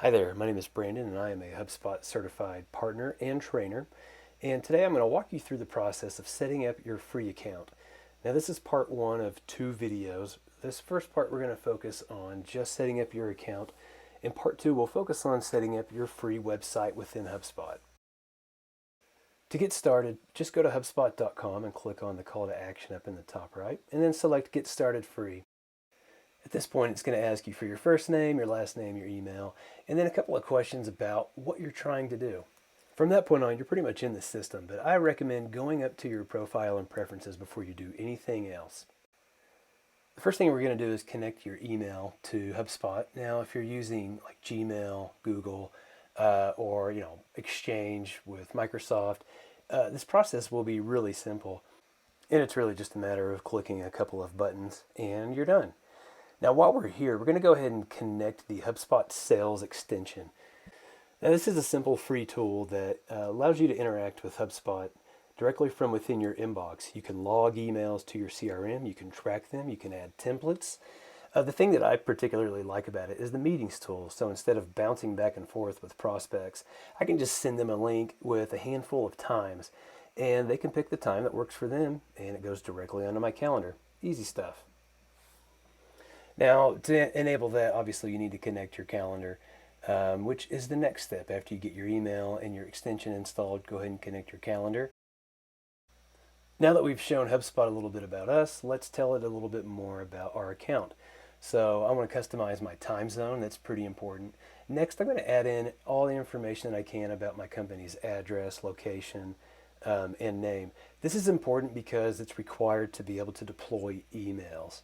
Hi there, my name is Brandon and I am a HubSpot certified partner and trainer. And today I'm going to walk you through the process of setting up your free account. Now, this is part one of two videos. This first part, we're going to focus on just setting up your account. In part two, we'll focus on setting up your free website within HubSpot. To get started, just go to HubSpot.com and click on the call to action up in the top right, and then select Get Started Free. At this point, it's going to ask you for your first name, your last name, your email, and then a couple of questions about what you're trying to do. From that point on, you're pretty much in the system, but I recommend going up to your profile and preferences before you do anything else. The first thing we're going to do is connect your email to HubSpot. Now, if you're using like Gmail, Google, or Exchange with Microsoft, this process will be really simple, and it's really just a matter of clicking a couple of buttons and you're done. Now, while we're here, we're going to go ahead and connect the HubSpot sales extension. Now, this is a simple free tool that allows you to interact with HubSpot directly from within your inbox. You can log emails to your CRM, you can track them, you can add templates. The thing that I particularly like about it is the meetings tool. So instead of bouncing back and forth with prospects, I can just send them a link with a handful of times, and they can pick the time that works for them, and it goes directly onto my calendar. Easy stuff. Now, to enable that, obviously you need to connect your calendar, which is the next step. After you get your email and your extension installed, go ahead and connect your calendar. Now that we've shown HubSpot a little bit about us, let's tell it a little bit more about our account. So I want to customize my time zone. That's pretty important. Next, I'm going to add in all the information that I can about my company's address, location, and name. This is important because it's required to be able to deploy emails.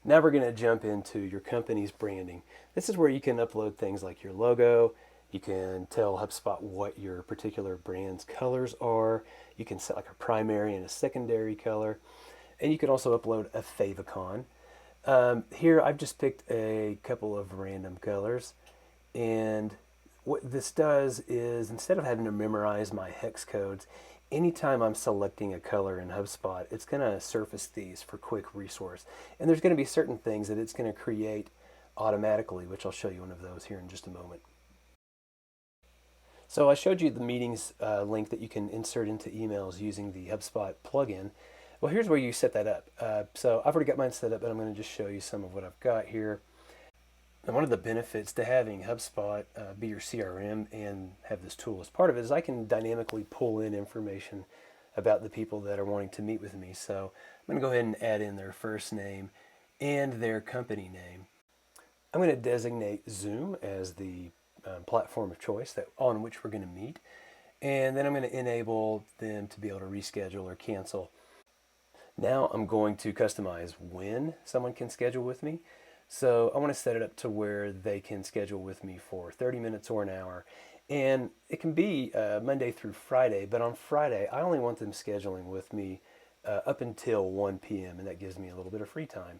Now we're going to jump into your company's branding. This is where you can upload things like your logo. You can tell HubSpot what your particular brand's colors are. You can set like a primary and a secondary color. And you can also upload a favicon. Here I've just picked a couple of random colors. And what this does is, instead of having to memorize my hex codes, anytime I'm selecting a color in HubSpot, it's going to surface these for quick resource. And there's going to be certain things that it's going to create automatically, which I'll show you one of those here in just a moment. So I showed you the meetings link that you can insert into emails using the HubSpot plugin. Well, here's where you set that up. So I've already got mine set up, but I'm going to just show you some of what I've got here. And one of the benefits to having HubSpot be your CRM and have this tool as part of it is I can dynamically pull in information about the people that are wanting to meet with me. So I'm going to go ahead and add in their first name and their company name. I'm going to designate Zoom as the platform of choice on which we're going to meet. And then I'm going to enable them to be able to reschedule or cancel. Now I'm going to customize when someone can schedule with me. So I want to set it up to where they can schedule with me for 30 minutes or an hour. And it can be Monday through Friday, but on Friday, I only want them scheduling with me up until 1 p.m., and that gives me a little bit of free time.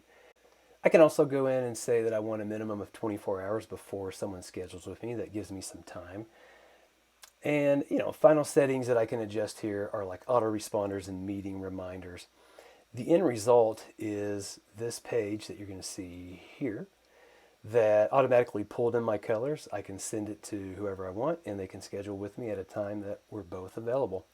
I can also go in and say that I want a minimum of 24 hours before someone schedules with me. That gives me some time. And, final settings that I can adjust here are like autoresponders and meeting reminders. The end result is this page that you're going to see here that automatically pulled in my colors. I can send it to whoever I want, and they can schedule with me at a time that we're both available.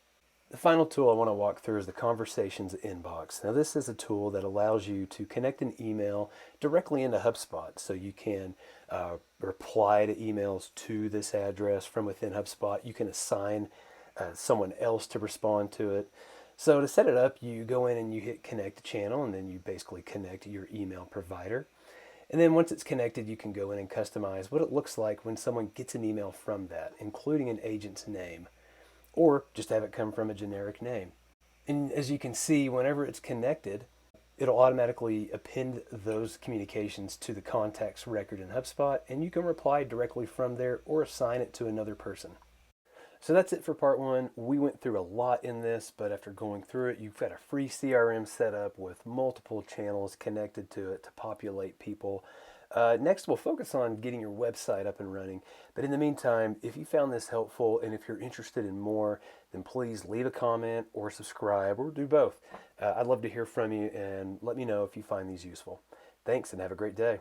The final tool I want to walk through is the Conversations inbox. Now, this is a tool that allows you to connect an email directly into HubSpot, so you can reply to emails to this address from within HubSpot. You can assign someone else to respond to it. So to set it up, you go in and you hit connect channel, and then you basically connect your email provider. And then once it's connected, you can go in and customize what it looks like when someone gets an email from that, including an agent's name, or just have it come from a generic name. And as you can see, whenever it's connected, it'll automatically append those communications to the contacts record in HubSpot, and you can reply directly from there or assign it to another person. So that's it for part one. We went through a lot in this, but after going through it, you've got a free CRM set up with multiple channels connected to it to populate people. Next, we'll focus on getting your website up and running. But in the meantime, if you found this helpful and if you're interested in more, then please leave a comment or subscribe or do both. I'd love to hear from you, and let me know if you find these useful. Thanks, and have a great day.